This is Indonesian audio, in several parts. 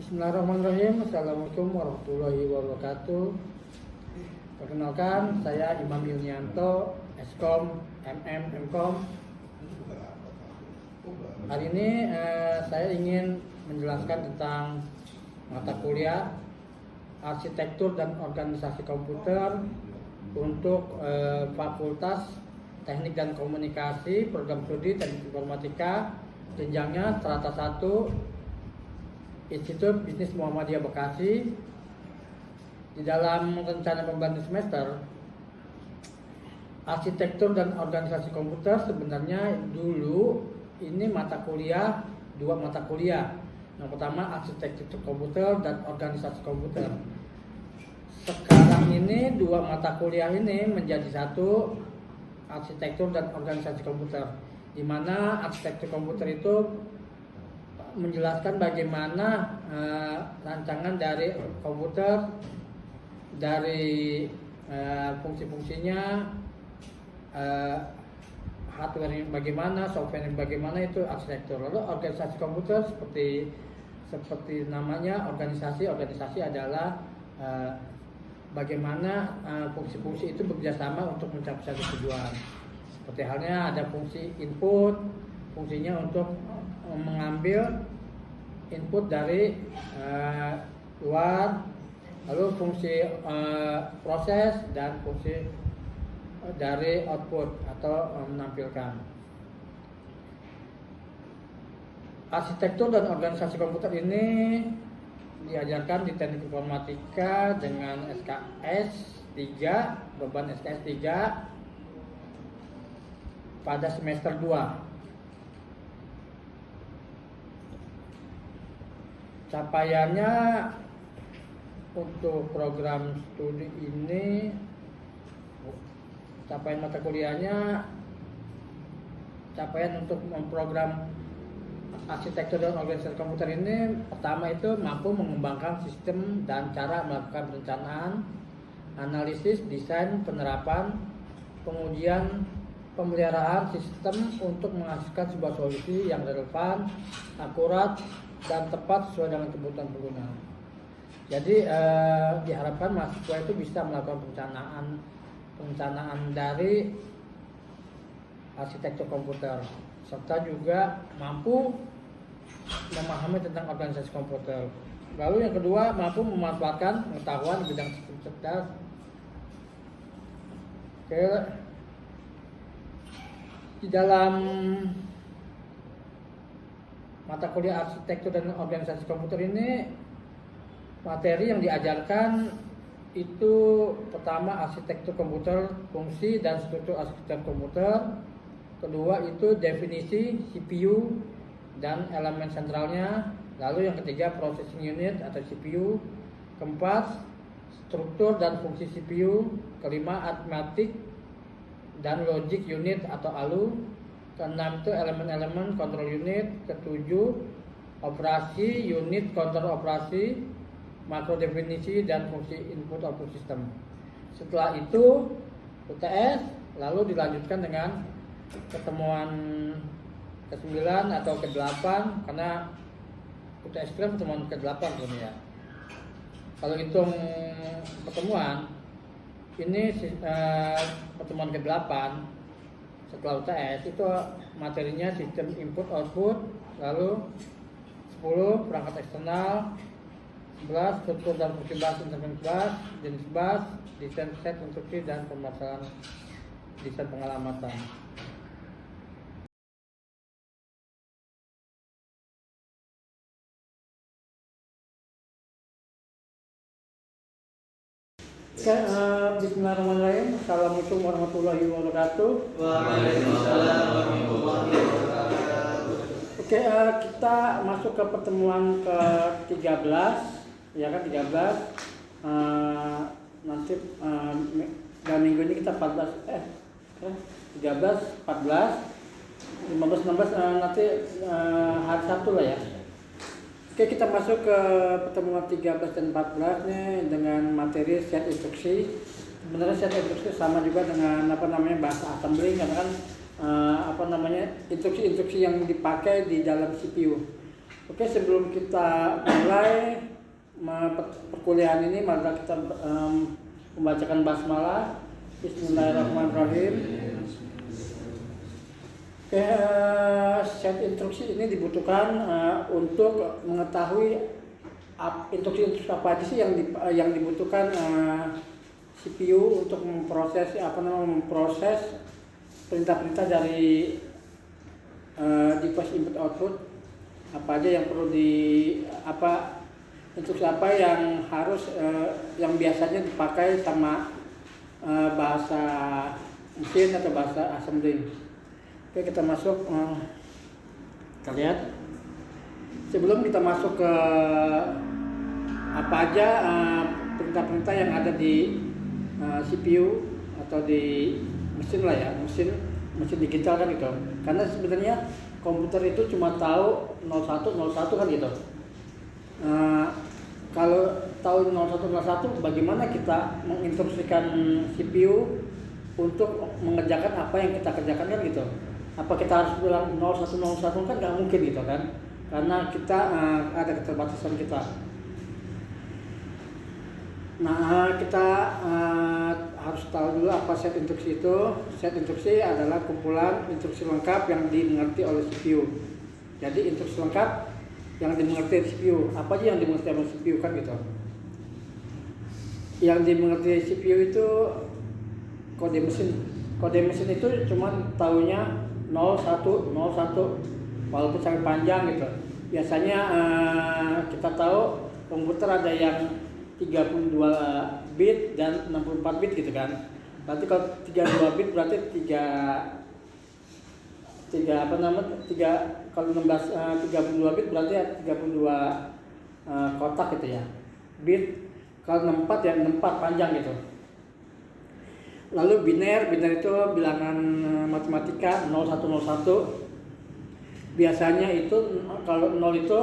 Bismillahirrahmanirrahim. Assalamualaikum warahmatullahi wabarakatuh. Perkenalkan, saya Imam Yunianto, Eskom, MKOM. Hari ini saya ingin menjelaskan tentang mata kuliah Arsitektur dan Organisasi Komputer untuk Fakultas Teknik dan Komunikasi, Program Studi Teknik Informatika, jenjangnya strata 1, Institut Bisnis Muhammadiyah Bekasi. Di dalam rencana pembantu semester, Arsitektur dan Organisasi Komputer sebenarnya dulu ini dua mata kuliah. Yang pertama Arsitektur Komputer dan Organisasi Komputer. Sekarang ini dua mata kuliah ini menjadi satu, Arsitektur dan Organisasi Komputer, di mana Arsitektur Komputer itu menjelaskan bagaimana rancangan dari komputer, dari fungsi-fungsinya, hardware bagaimana, software bagaimana, itu arsitektur. Lalu organisasi komputer seperti namanya organisasi adalah bagaimana fungsi-fungsi itu bekerjasama untuk mencapai satu tujuan. Seperti halnya ada fungsi input, fungsinya untuk mengambil input dari luar, lalu fungsi proses dan fungsi dari output atau menampilkan. Arsitektur dan organisasi komputer ini diajarkan di Teknik Informatika dengan SKS 3, beban SKS 3 pada semester 2. Capaiannya untuk program studi ini, capaian mata kuliahnya, capaian untuk program arsitektur dan organisasi komputer ini, pertama itu mampu mengembangkan sistem dan cara melakukan perencanaan, analisis, desain, penerapan, pengujian, pemeliharaan sistem untuk menghasilkan sebuah solusi yang relevan, akurat, dan tepat sesuai dengan kebutuhan pengguna. Jadi diharapkan mahasiswa itu bisa melakukan perencanaan dari arsitektur komputer, serta juga mampu memahami tentang organisasi komputer. Lalu yang kedua, mampu memanfaatkan pengetahuan di bidang sistem cerdas. Di dalam mata kuliah arsitektur dan organisasi komputer ini, materi yang diajarkan itu pertama arsitektur komputer, fungsi dan struktur arsitektur komputer. Kedua itu definisi CPU dan elemen sentralnya. Lalu yang ketiga processing unit atau CPU. Keempat struktur dan fungsi CPU. Kelima arithmetic dan logic unit atau ALU. Keenam itu elemen-elemen kontrol unit. Ketujuh operasi unit kontrol operasi, makro definisi dan fungsi input output system. Setelah itu UTS, lalu dilanjutkan dengan pertemuan ke-9 atau ke-8, karena UTS itu pertemuan ke-8 ya. Kalau hitung pertemuan ini pertemuan ke-8 setelah UTS itu materinya sistem input output, lalu 10 perangkat eksternal, 11 struktur dan fungsi bus interface bus, jenis bus, desain set instruksi dan pemasaran desain pengalamatan. Oke, bismillahirrahmanirrahim. Assalamualaikum warahmatullahi wabarakatuh. Waalaikumsalam warahmatullahi wabarakatuh. Oke, kita masuk ke pertemuan ke-13, ya kan, 13. Nanti dalam minggu ini kita 13, 14, 15, 16, nanti hari Sabtu lah ya. Oke, kita masuk ke pertemuan 13 dan 14 nih dengan materi set instruksi. Sebenarnya set instruksi sama juga dengan bahasa assembly, karena kan instruksi-instruksi yang dipakai di dalam CPU. Oke, sebelum kita mulai perkuliahan ini, mari kita membacakan basmalah. Bismillahirrahmanirrahim. Oke, set instruksi ini dibutuhkan untuk mengetahui instruksi apa aja sih yang dibutuhkan CPU untuk memproses perintah-perintah dari device input output. Apa aja yang perlu instruksi apa yang harus yang biasanya dipakai sama bahasa mesin atau bahasa assembly. Oke, kita masuk, kita lihat. Sebelum kita masuk ke apa aja perintah-perintah yang ada di CPU atau di mesin lah ya, mesin digital kan gitu. Karena sebenarnya komputer itu cuma tahu 01 kan gitu. Kalau tahu 01 bagaimana kita menginstruksikan CPU untuk mengerjakan apa yang kita kerjakan kan gitu. Apa kita harus bilang 01 kan nggak mungkin gitu kan, karena kita ada keterbatasan kita. Nah, kita harus tahu dulu apa set instruksi itu. Set instruksi adalah kumpulan instruksi lengkap yang dimengerti oleh CPU. Jadi instruksi lengkap yang dimengerti oleh CPU. Apa aja yang dimengerti oleh CPU kan gitu. Yang dimengerti CPU itu kode mesin. Kode mesin itu cuma taunya 01 walaupun sangat panjang gitu. Biasanya kita tahu komputer ada yang 32 bit dan 64 bit gitu kan. Berarti kalau 32 bit berarti 32 bit berarti 32 kotak gitu ya. Bit. Kalau 64 ya 64 panjang gitu. Lalu biner itu bilangan matematika 0101. Biasanya itu kalau 0 itu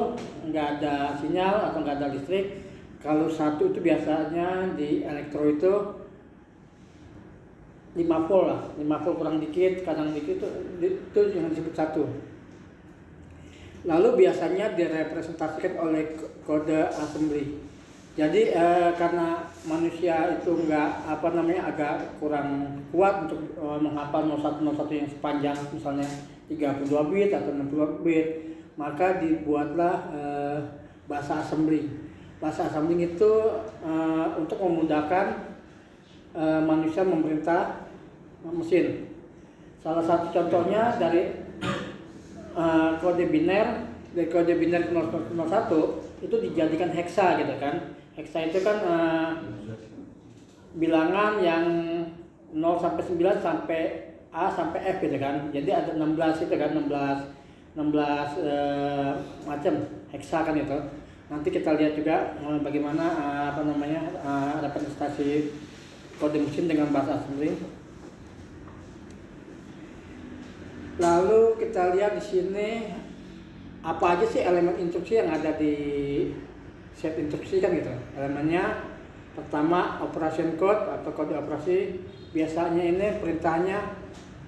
nggak ada sinyal atau nggak ada listrik. Kalau 1 itu biasanya di elektro itu 5 volt lah, 5 volt kurang dikit, kadang dikit itu yang disebut 1. Lalu biasanya direpresentasikan oleh kode assembly. Jadi karena manusia itu agak kurang kuat untuk menghafal 01 yang sepanjang misalnya 32 bit atau 62 bit, maka dibuatlah bahasa assembly. Bahasa assembly itu untuk memudahkan manusia memerintah mesin. Salah satu contohnya dari kode biner 01 itu dijadikan hexa gitu kan. Hexa itu kan bilangan yang 0 sampai 9 sampai A sampai F gitu kan. Jadi ada 16 itu kan, 16 macam hexa kan itu. Nanti kita lihat juga bagaimana representasi kode mesin dengan bahasa assembly. Lalu kita lihat di sini apa aja sih elemen instruksi yang ada di set instruksi kan gitu. Elemennya pertama operation code atau kode operasi. Biasanya ini perintahnya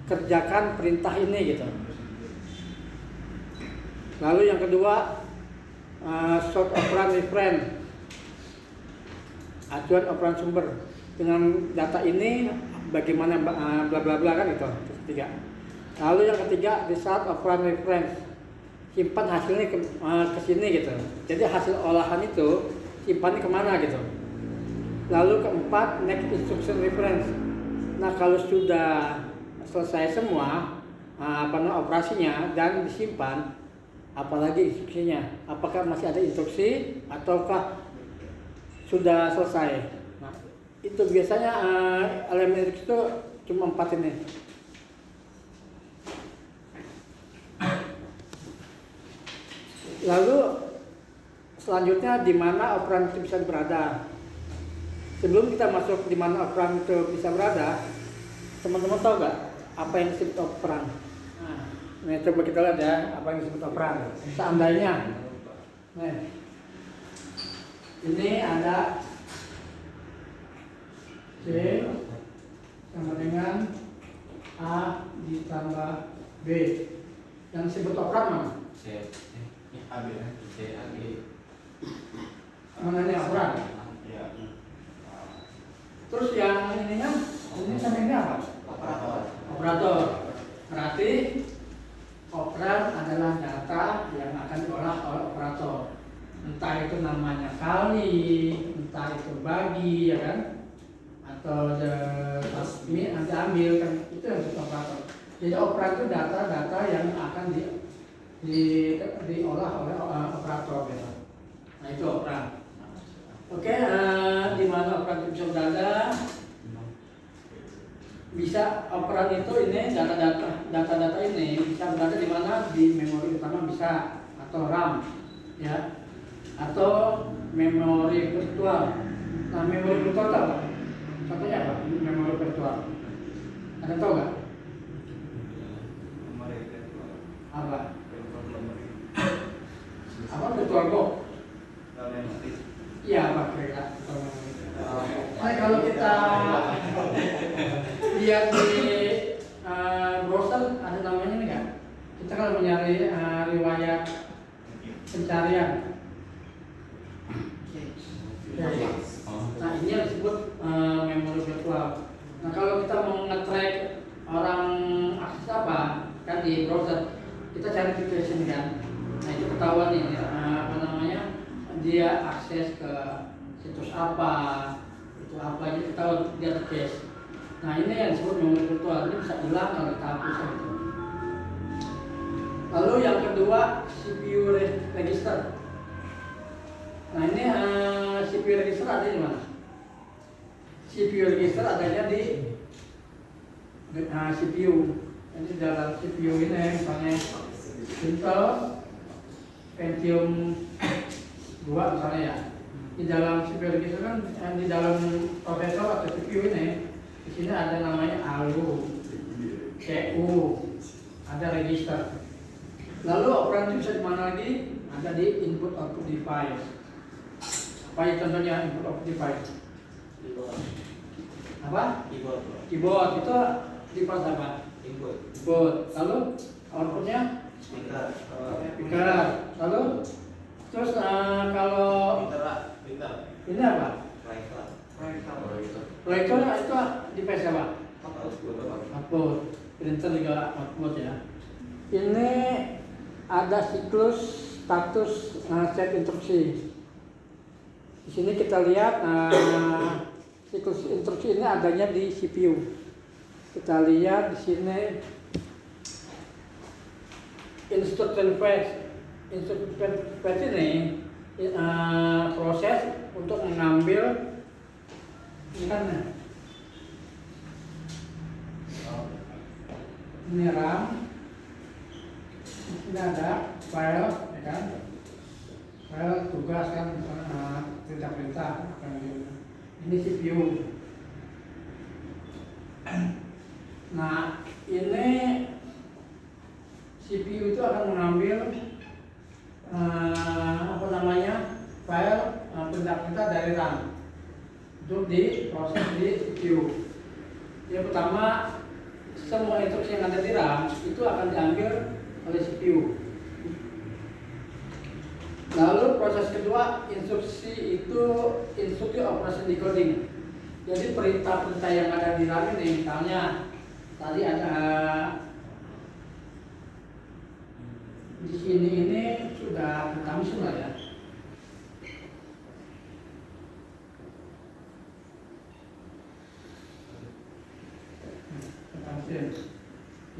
kerjakan perintah ini gitu. Lalu yang kedua short operand reference, acuan operan sumber. Dengan data ini bagaimana bla bla bla kan gitu. Ketiga. Lalu yang ketiga result operand reference, simpan hasilnya ke sini gitu. Jadi hasil olahan itu simpannya kemana gitu. Lalu keempat next instruction reference. Nah, kalau sudah selesai semua operasinya dan disimpan, apalagi instruksinya, apakah masih ada instruksi ataukah sudah selesai. Nah, itu biasanya elemen itu cuma 4 ini. Lalu selanjutnya di mana operan itu bisa berada. Sebelum kita masuk di mana operan itu bisa berada, teman-teman tahu nggak apa yang disebut operan? Nah, coba kita lihat ya apa yang disebut operan. Seandainya, ini ada C sama dengan A ditambah B. Yang disebut operan mana? Mengenai operan. Terus yang ininya, ini sama ini apa? Operator. Berarti operan adalah data yang akan diolah oleh operator. Entah itu namanya kali, entah itu bagi, ya kan? Atau ini nanti ambil kan, itu yang disebut operator. Jadi operan itu data-data yang akan diolah oleh operator. Ya. Nah itu operan. Oke, di mana operan itu bisa berada? Bisa operan itu ini data-data ini bisa berada di mana? Di memori utama bisa, atau RAM, ya, atau memori virtual. Nah memori virtual apa? Contohnya apa? Memori virtual. Ada tahu nggak? Apa? Apa virtual box? Iya, apa kira-kira? Nah, kalau kita lihat di browser ada namanya nih kan? Kita kalau mencari riwayat pencarian. Nah ini yang disebut memori virtual. Nah kalau kita mau nge-track orang akses apa kan di browser, kita cari di sini kan. Nah itu ketahuan nih apa namanya, dia akses ke situs apa, itu apa aja ketahuan dia tercache. Nah ini yang disebut memori virtual, ini bisa hilang kalau kita hapus gitu. Lalu yang kedua CPU register. Nah ini CPU register ada di mana? CPU register adanya di CPU. Jadi dalam CPU ini misalnya Intel Pentium 2 misalnya ya. Di dalam CPU register kan di dalam prosesor atau CPU ini, di sini ada namanya ALU, CU, ada register. Lalu operan itu bisa di mana lagi? Ada di input output device. Apa ya contohnya input output device? Apa? Keyboard itu device apa? Keyboard. Lalu outputnya? Speaker. Lalu terus kalau ini apa? Proyektor itu device apa? Output. Printer juga output ya. Ini ada siklus status set instruksi. Di sini kita lihat siklus instruksi ini adanya di CPU. Kita lihat di sini instruction fetch. Instruction fetch ini proses untuk mengambil ini RAM. Ini ada file, ya kan? File tugas kan, perintah-perintah. Ini CPU. Nah, ini CPU itu akan mengambil file perintah-perintah dari RAM untuk diproses di CPU. Yang pertama, semua instruksi yang ada di RAM itu akan diambil oleh CPU. Lalu proses kedua, instruksi itu instruksi operation decoding. Jadi perintah-perintah yang ada di RAM ini, misalnya tadi ada di sini ini sudah pertama semua ya.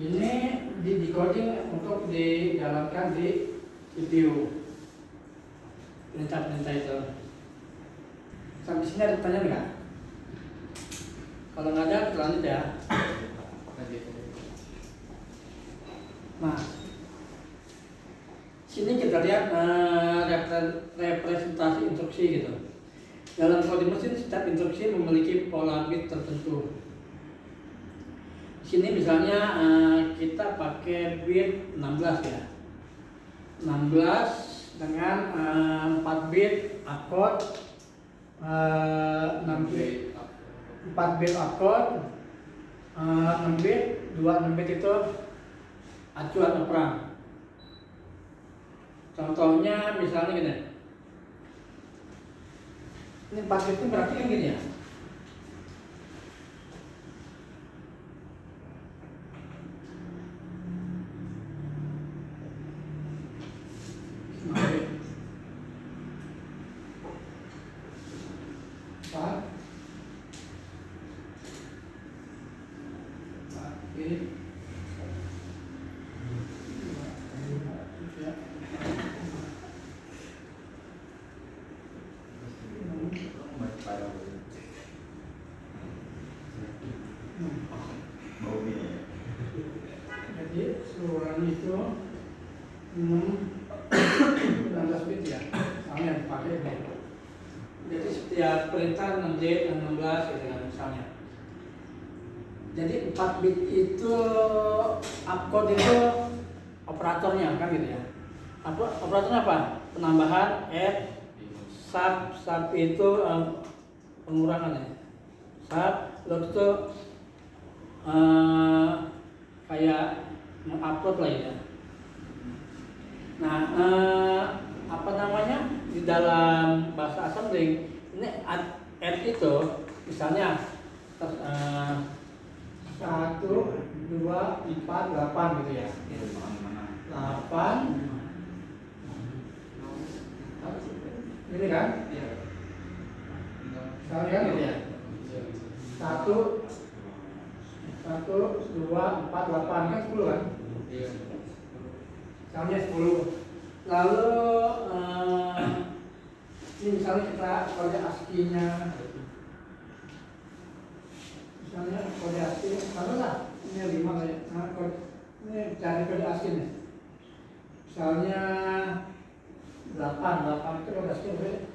Ini di decoding untuk dijalankan di CPU. Perintah-perintah itu. Sampai sini ada pertanyaan nggak? Kalau nggak ada, kita lanjut ya. Nah, sini kita lihat representasi instruksi gitu. Dalam coding mesin, setiap instruksi memiliki pola bit tertentu. Sini misalnya kita pakai bit 16 ya. 16 dengan 4 bit opcode, 4 bit opcode, 6 bit, 26 bit itu acuan operan. Contohnya misalnya gini. Ini 4 bit itu berarti kan gini ya. Jadi seluruhnya itu 16 bit ya, misalnya yang dipakai itu. Jadi setiap perintah 6J dan 16 gitu kan misalnya. Jadi 4 bit itu opcode itu operatornya kan gitu ya. Operatornya apa? Penambahan, add, sub itu pengurangan ya. Sub, load itu kayak mengupload lah ya. Nah, apa namanya di dalam bahasa assembly ini add itu misalnya 1, 2, 4, 8 gitu ya. 8 ini kan? Misalnya kan gitu ya. 1, 2, 4, 8 kan 10 kan? Misalnya 10. Lalu ini misalnya kita kode ASCII-nya. Misalnya kode ASCII, taruhlah ini 5 ya. Nah, ini cari kode ASCII nih. Misalnya 8 itu kode ASCII.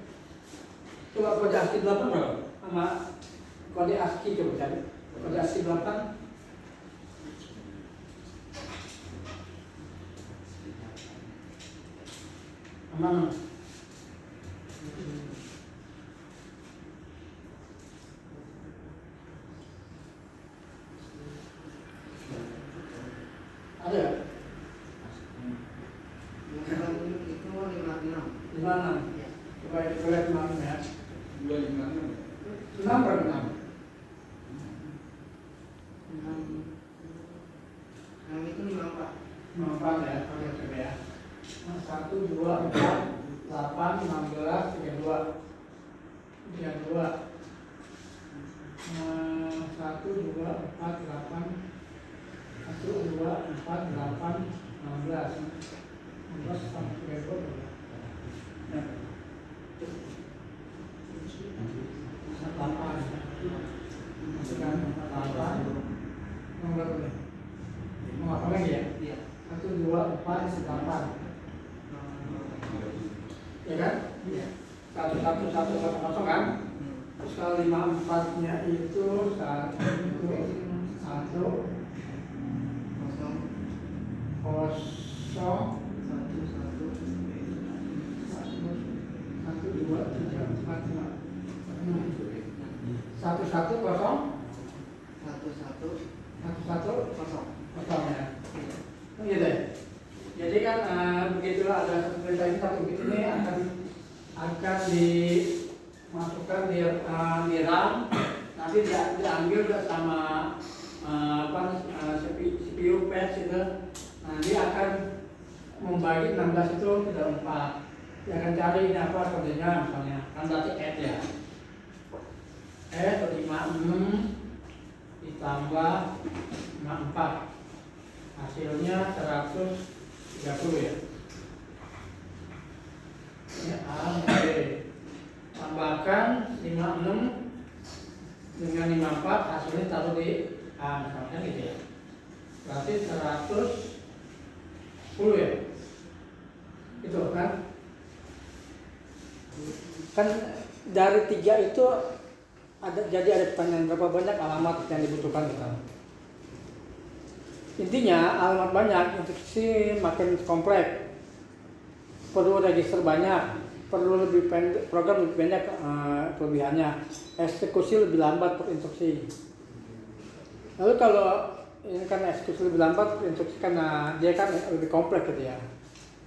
Coba kode ASCII 8 berapa? Sama kode ASCII coba cari. Kode ASCII 8 mana? Ada ya? Itu 56. 56. Coba kita lihat 56 ya. 256. 6 berapa 6? 6 itu 54. 54 ya, oke coba ya. 1, 2, 4, 8, 16, 32. 32. 1, 2, 4, 8, 1, 2, 4, 8, 16. 16 sampai 32. Ya. 8. Masukkan 8. Mau berapa nih? Mau apa lagi ya? Iya. 1, 2, 4, 8. Ya kan? Iya. 1, 1, 1, 1, 0 kan? Terus kalau 54-nya itu 1, 1 ya. Gitu. Jadi kan begitu ada satu perintah ini, satu bit ini akan dimasukkan di RAM, nanti diambil sama CPU patch itu. Nah, dia akan membagi 16 itu ke dalam 4. Dia akan cari ini apa kodenya misalnya, kan berarti add ya. Add 56 ditambah 54. Hasilnya 130 ya. Ini A, B. Tambahkan 56 dengan 54, hasilnya taruh di A misalnya gitu ya. Berarti 110 ya. Itu kan. Kan dari 3 itu jadi ada pertanyaan berapa banyak alamat yang dibutuhkan kita. Intinya alamat banyak, instruksi makin kompleks, perlu register banyak, perlu lebih pendek, program lebih pendek kelebihannya, eksekusi lebih lambat per instruksi. Lalu kalau ini kan eksekusi lebih lambat per instruksi karena dia kan lebih kompleks gitu ya,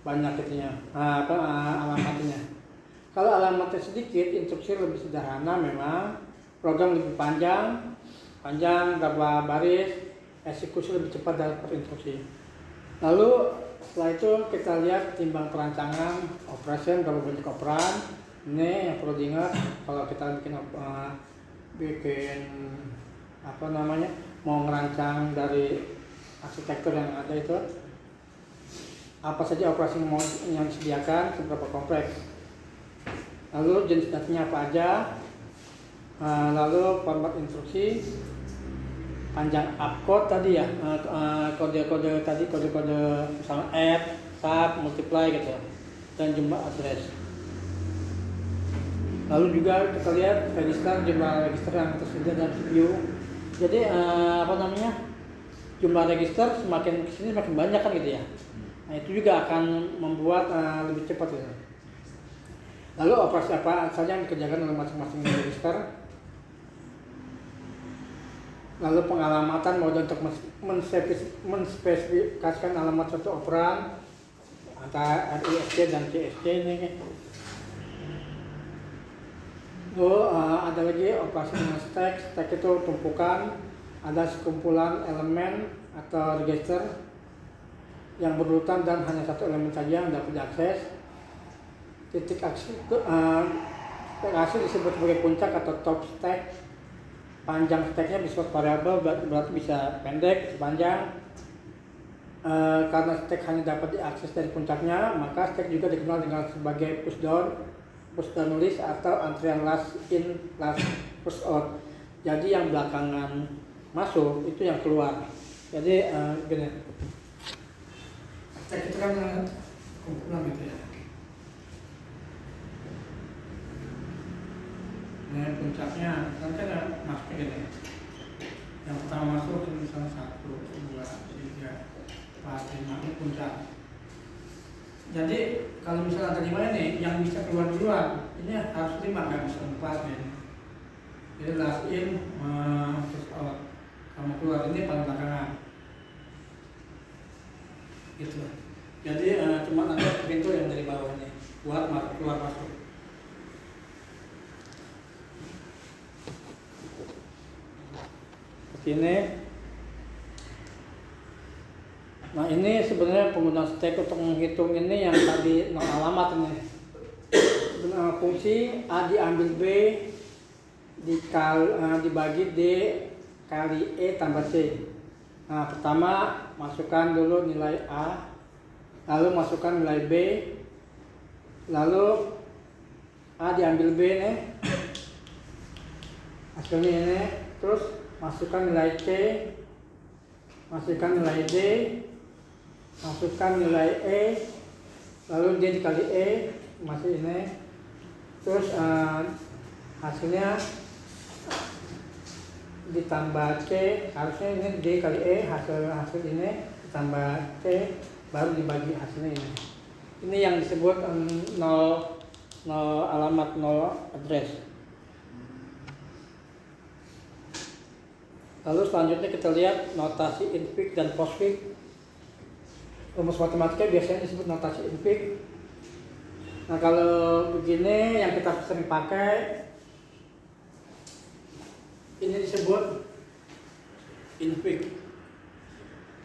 banyak itunya, alamatnya. Kalau alamatnya sedikit, instruksi lebih sederhana memang, program lebih panjang berapa baris, eksekusi lebih cepat dapat instruksi. Lalu setelah itu kita lihat timbang perancangan, operation, berapa banyak operan. Ini yang perlu diingat kalau kita bikin mau ngerancang dari arsitektur yang ada itu, apa saja operasi yang disediakan, seberapa kompleks, lalu jenis datanya apa aja, lalu format instruksi, panjang upcode tadi ya, kode-kode misalnya add, sub, multiply gitu, dan jumlah address. Lalu juga kita lihat jumlah register yang tersedia dalam CPU. Jadi jumlah register semakin kesini semakin banyak kan gitu ya. Nah itu juga akan membuat lebih cepat gitu. Lalu operasi apa saja yang dikerjakan oleh masing-masing register. Lalu pengalamatan mode untuk menspesifikasikan alamat suatu operan antara RISC dan CSC ini. Lalu ada lagi operasi dengan stack itu tumpukan, ada sekumpulan elemen atau register yang berurutan dan hanya satu elemen saja yang dapat diakses. Titik akses disebut sebagai puncak atau top stack. Panjang stacknya disebut variabel, berarti bisa pendek, bisa panjang. Karena stack hanya dapat diakses dari puncaknya, maka stack juga dikenal dengan sebagai push down list atau antrian last in, last push out. Jadi yang belakangan masuk itu yang keluar. Jadi gini, stack itu kan kumpulan gitu ya. Ini puncaknya kan masuk gini. Yang pertama masuk misalnya 1, 2, 3, 4, 5 ini puncak. Jadi kalau misalnya ada 5 ini yang bisa keluar duluan, ini harus 5, nggak bisa 4 nih. Jadi last in, push out, sama keluar ini paling belakangan. Gitu. Jadi cuma ada pintu yang dari bawah ini buat keluar masuk. Seperti ini. Nah ini sebenarnya penggunaan stack untuk menghitung ini yang tadi alamat ini. Fungsi A diambil B dibagi D kali E tambah C. Nah pertama masukkan dulu nilai A, lalu masukkan nilai B, lalu A diambil B nih, hasilnya ini, terus masukkan nilai C, masukkan nilai D, masukkan nilai E, lalu D dikali E, masih ini, terus hasilnya ditambah C, harusnya ini D kali E, hasil ini ditambah C, baru dibagi hasilnya ini. Ini yang disebut 0 alamat, 0 address. Lalu selanjutnya kita lihat notasi infix dan postfix. Rumus matematika biasanya disebut notasi infix. Nah kalau begini yang kita sering pakai, ini disebut infix.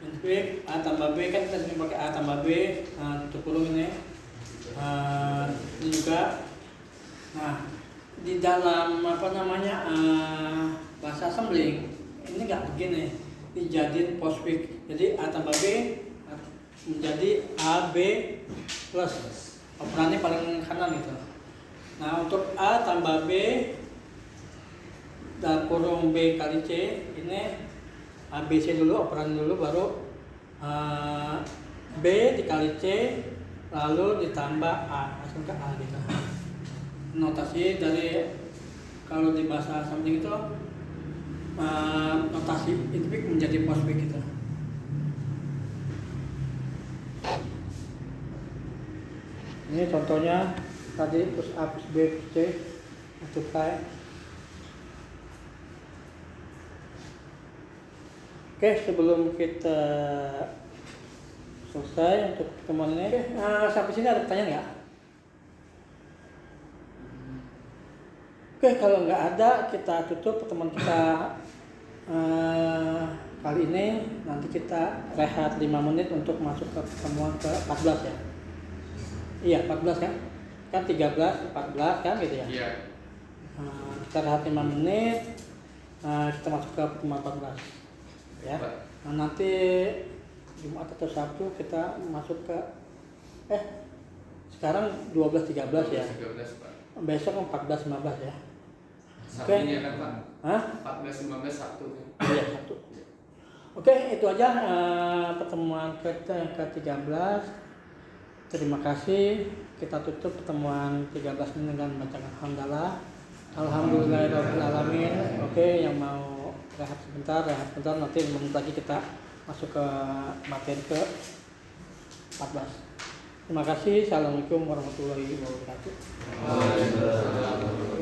Infix A tambah B, kan kita sering pakai A tambah B, tutup kurung ini. Ini juga. Nah di dalam bahasa assembling ini nggak begini, dijadiin postfix. Jadi A tambah B menjadi A B plus, operannya paling kanan itu. Nah untuk A tambah B dalam kurung B kali C, ini A B C dulu, operan dulu, baru B dikali C, lalu ditambah A, hasil ke A gitu. Notasi dari, kalau di bahasa assembling itu notasi infix menjadi postfix gitu. Ini contohnya tadi plus A plus B plus C multiply. Oke, sebelum kita selesai untuk pertemuan ini. Oke, sampai sini ada pertanyaan nggak? Oke, kalau nggak ada kita tutup pertemuan kita kali ini. Nanti kita rehat 5 menit untuk masuk ke pertemuan ke 14 ya. Iya 14 kan? Kan 13, 14 kan gitu ya? Iya. Kita rehat 5 menit, kita masuk ke pertemuan 14 ya. Nah, nanti Jumat atau Sabtu kita masuk ke sekarang 12.13 ya. 13 Pak. Besok 14.15 ya. Sabtunya kan Pak? Hah? 14.15 Sabtu. Iya, Sabtu. Oke, itu aja pertemuan ke-13. Terima kasih. Kita tutup pertemuan 13 ini dengan bacaan hamdalah. Alhamdulillahirrahmanirrahim. Oke, yang mau rehat sebentar, nanti menit lagi kita masuk ke materi ke 14. Terima kasih. Assalamualaikum warahmatullahi wabarakatuh. Waalaikumsalam.